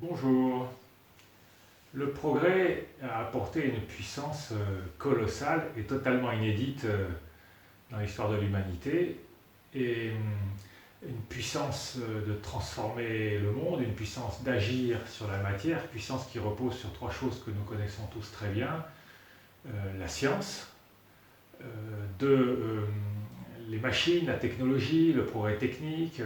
Bonjour. Le progrès a apporté une puissance colossale et totalement inédite dans l'histoire de l'humanité et une puissance de transformer le monde, une puissance d'agir sur la matière, puissance qui repose sur trois choses que nous connaissons tous très bien. La science, euh, les machines, la technologie, le progrès technique,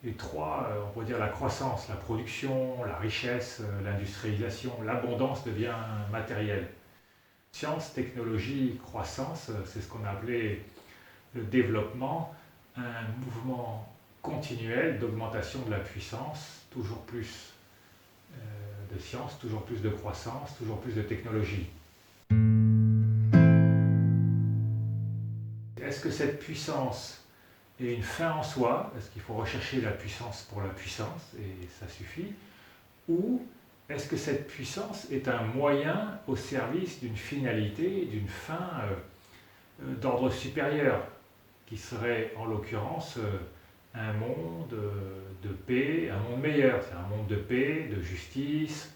et trois, on pourrait dire la croissance, la production, la richesse, l'industrialisation, l'abondance devient matérielle. Science, technologie, croissance, c'est ce qu'on a appelé le développement, un mouvement continuel d'augmentation de la puissance, toujours plus de science, toujours plus de croissance, toujours plus de technologie. Est-ce que cette puissance est une fin en soi? Est-ce qu'il faut rechercher la puissance pour la puissance et ça suffit? Ou est-ce que cette puissance est un moyen au service d'une finalité, d'une fin d'ordre supérieur, qui serait en l'occurrence un monde de paix, un monde meilleur, c'est un monde de paix, de justice,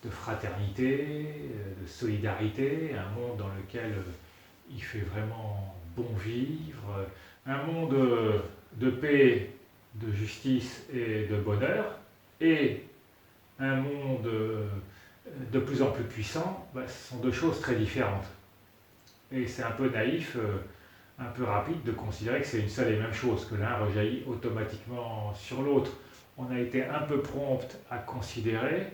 de fraternité, de solidarité, un monde dans lequel il fait vraiment bon vivre, un monde de paix, de justice et de bonheur, et un monde de plus en plus puissant, ce sont deux choses très différentes. Et c'est un peu naïf, un peu rapide de considérer que c'est une seule et même chose, que l'un rejaillit automatiquement sur l'autre. On a été un peu prompt à considérer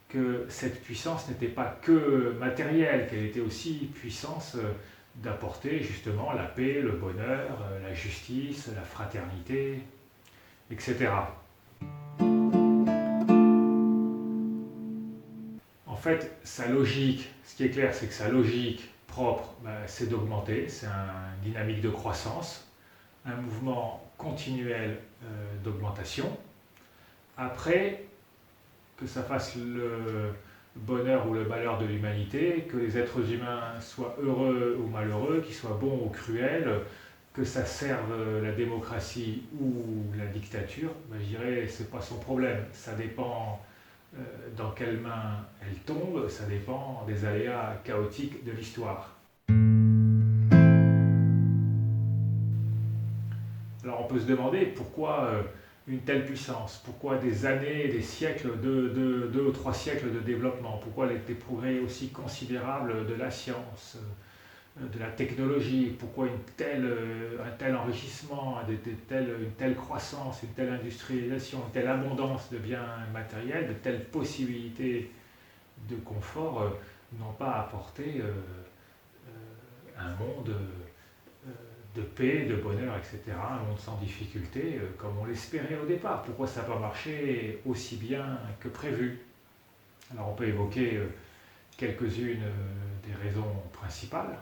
que cette puissance n'était pas que matérielle, qu'elle était aussi puissance d'apporter justement la paix, le bonheur, la justice, la fraternité, etc. En fait, sa logique, ce qui est clair, c'est que sa logique propre, c'est d'augmenter, c'est une dynamique de croissance, un mouvement continuel d'augmentation. Après, que ça fasse le bonheur ou le malheur de l'humanité, que les êtres humains soient heureux ou malheureux, qu'ils soient bons ou cruels, que ça serve la démocratie ou la dictature, je dirais c'est pas son problème. Ça dépend dans quelles mains elle tombe, ça dépend des aléas chaotiques de l'histoire. Alors on peut se demander pourquoi une telle puissance, pourquoi des années, des siècles, deux ou trois siècles de développement, pourquoi des progrès aussi considérables de la science, de la technologie, pourquoi un tel enrichissement, une telle croissance, une telle industrialisation, une telle abondance de biens matériels, de telles possibilités de confort n'ont pas apporté un monde de paix, de bonheur, etc., un monde sans difficulté, comme on l'espérait au départ. Pourquoi ça n'a pas marché aussi bien que prévu? Alors on peut évoquer quelques-unes des raisons principales.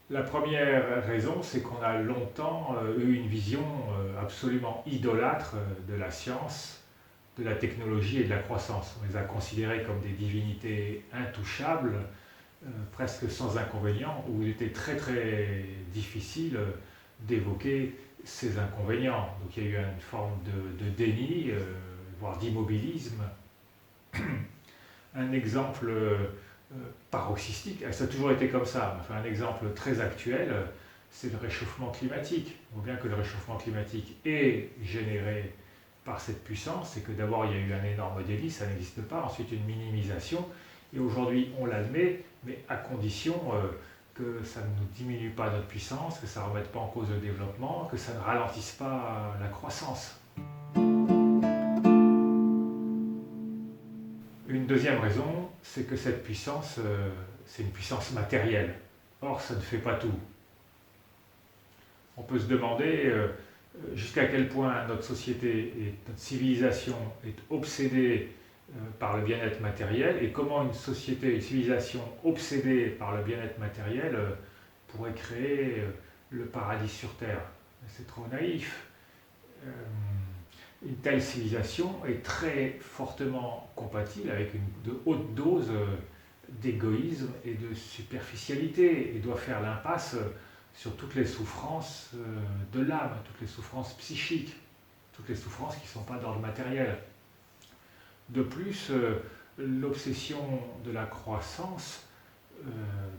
La première raison, c'est qu'on a longtemps eu une vision absolument idolâtre de la science, de la technologie et de la croissance. On les a considérés comme des divinités intouchables, presque sans inconvénients, où il était très très difficile d'évoquer ces inconvénients. Donc il y a eu une forme de déni, voire d'immobilisme. Un exemple paroxystique, ça a toujours été comme ça, enfin, un exemple très actuel, c'est le réchauffement climatique. On voit bien que le réchauffement climatique est généré par cette puissance, c'est que d'abord il y a eu un énorme délit, ça n'existe pas, ensuite une minimisation, et aujourd'hui on l'admet, mais à condition que ça ne nous diminue pas notre puissance, que ça ne remette pas en cause le développement, que ça ne ralentisse pas la croissance. Une deuxième raison, c'est que cette puissance, c'est une puissance matérielle. Or, ça ne fait pas tout. On peut se demander jusqu'à quel point notre société et notre civilisation est obsédée par le bien-être matériel et comment une société, une civilisation obsédée par le bien-être matériel pourrait créer le paradis sur Terre. C'est trop naïf. Une telle civilisation est très fortement compatible avec de hautes doses d'égoïsme et de superficialité et doit faire l'impasse sur toutes les souffrances de l'âme, toutes les souffrances psychiques, toutes les souffrances qui ne sont pas d'ordre matériel. De plus, l'obsession de la croissance,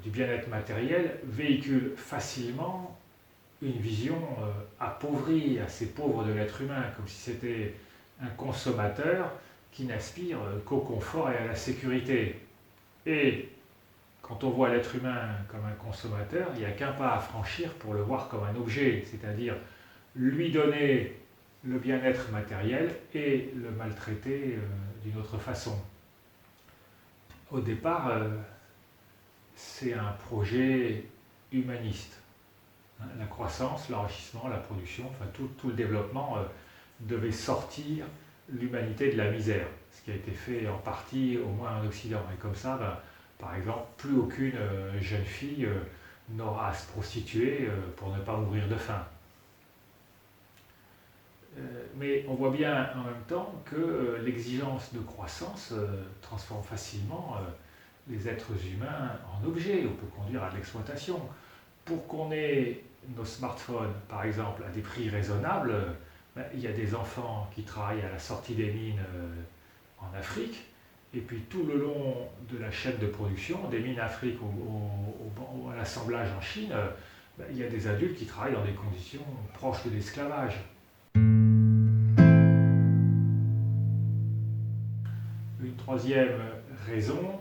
du bien-être matériel, véhicule facilement une vision appauvrie, assez pauvre de l'être humain, comme si c'était un consommateur qui n'aspire qu'au confort et à la sécurité. Et quand on voit l'être humain comme un consommateur, il n'y a qu'un pas à franchir pour le voir comme un objet, c'est-à-dire lui donner le bien-être matériel et le maltraiter d'une autre façon. Au départ, c'est un projet humaniste. La croissance, l'enrichissement, la production, enfin tout le développement devait sortir l'humanité de la misère, ce qui a été fait en partie au moins en Occident. Et comme ça, par exemple, plus aucune jeune fille n'aura à se prostituer pour ne pas mourir de faim. Mais on voit bien en même temps que l'exigence de croissance transforme facilement les êtres humains en objets ou peut conduire à de l'exploitation. Pour qu'on ait nos smartphones, par exemple, à des prix raisonnables, il y a des enfants qui travaillent à la sortie des mines en Afrique, et puis tout le long de la chaîne de production, des mines Afrique à l'assemblage en Chine, il y a des adultes qui travaillent dans des conditions proches de l'esclavage. Une troisième raison,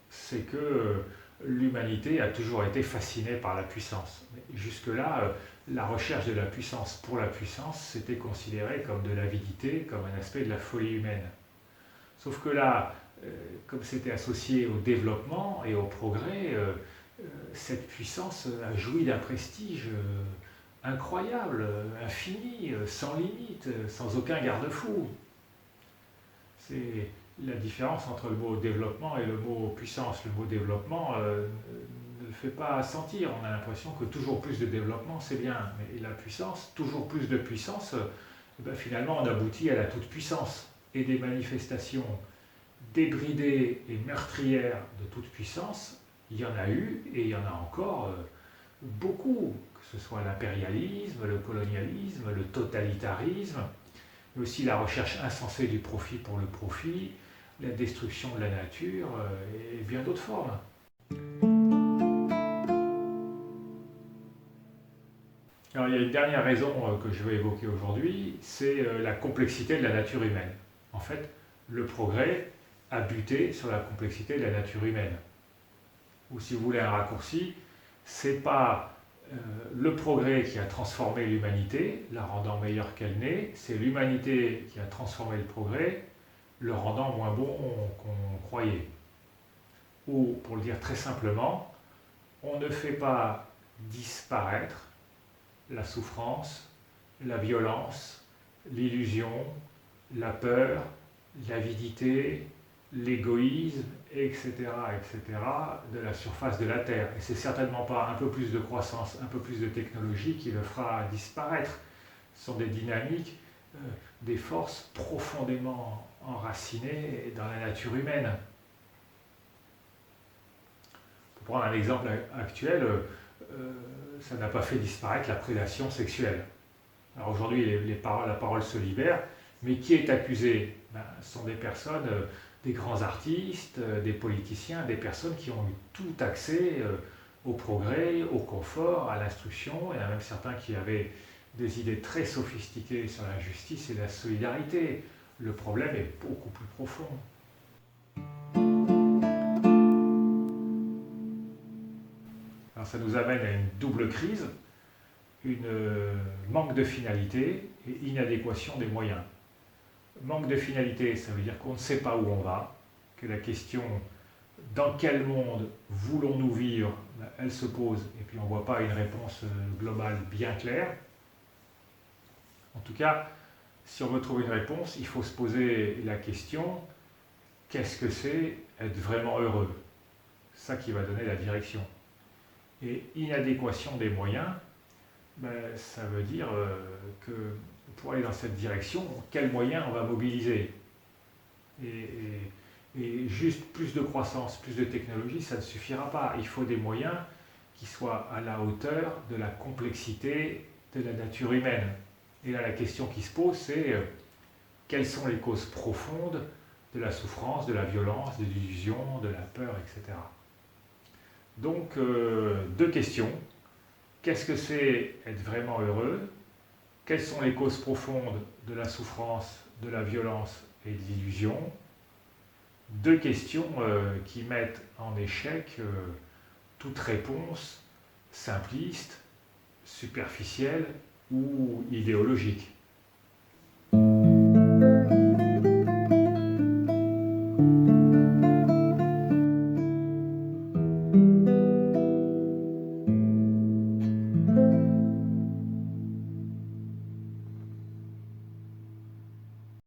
c'est que l'humanité a toujours été fascinée par la puissance. Jusque-là, la recherche de la puissance pour la puissance, c'était considéré comme de l'avidité, comme un aspect de la folie humaine. Sauf que là, comme c'était associé au développement et au progrès, cette puissance a joui d'un prestige incroyable, infini, sans limite, sans aucun garde-fou. C'est la différence entre le mot développement et le mot puissance. Le mot développement ne le fait pas sentir. On a l'impression que toujours plus de développement, c'est bien. Mais la puissance, toujours plus de puissance, finalement, on aboutit à la toute-puissance. Et des manifestations débridées et meurtrières de toute puissance, il y en a eu et il y en a encore beaucoup. Que ce soit l'impérialisme, le colonialisme, le totalitarisme, mais aussi la recherche insensée du profit pour le profit, la destruction de la nature et bien d'autres formes. Alors il y a une dernière raison que je vais évoquer aujourd'hui, c'est la complexité de la nature humaine. En fait, le progrès a buté sur la complexité de la nature humaine. Ou si vous voulez un raccourci, c'est pas le progrès qui a transformé l'humanité, la rendant meilleure qu'elle n'est, c'est l'humanité qui a transformé le progrès, le rendant moins bon qu'on croyait. Ou, pour le dire très simplement, on ne fait pas disparaître la souffrance, la violence, l'illusion, la peur, l'avidité, l'égoïsme, etc., etc., de la surface de la Terre. Et c'est certainement pas un peu plus de croissance, un peu plus de technologie qui le fera disparaître. Ce sont des dynamiques, des forces profondément enracinées dans la nature humaine. Pour prendre un exemple actuel, ça n'a pas fait disparaître la prédation sexuelle. Alors aujourd'hui, la parole se libère, mais qui est accusé? Ce sont des personnes, des grands artistes, des politiciens, des personnes qui ont eu tout accès au progrès, au confort, à l'instruction. Il y en a même certains qui avaient des idées très sophistiquées sur la justice et la solidarité. Le problème est beaucoup plus profond. Alors ça nous amène à une double crise, une manque de finalité et inadéquation des moyens. Manque de finalité, ça veut dire qu'on ne sait pas où on va, que la question dans quel monde voulons-nous vivre, elle se pose et puis on ne voit pas une réponse globale bien claire. En tout cas, si on veut trouver une réponse, il faut se poser la question, qu'est-ce que c'est être vraiment heureux? C'est ça qui va donner la direction. Et inadéquation des moyens, ça veut dire que pour aller dans cette direction, quels moyens on va mobiliser? Et juste plus de croissance, plus de technologie, ça ne suffira pas. Il faut des moyens qui soit à la hauteur de la complexité de la nature humaine. Et là, la question qui se pose, c'est quelles sont les causes profondes de la souffrance, de la violence, de l'illusion, de la peur, etc. Donc, deux questions. Qu'est-ce que c'est être vraiment heureux? Quelles sont les causes profondes de la souffrance, de la violence et de l'illusion? Deux questions qui mettent en échec toute réponse simpliste, superficielle ou idéologique.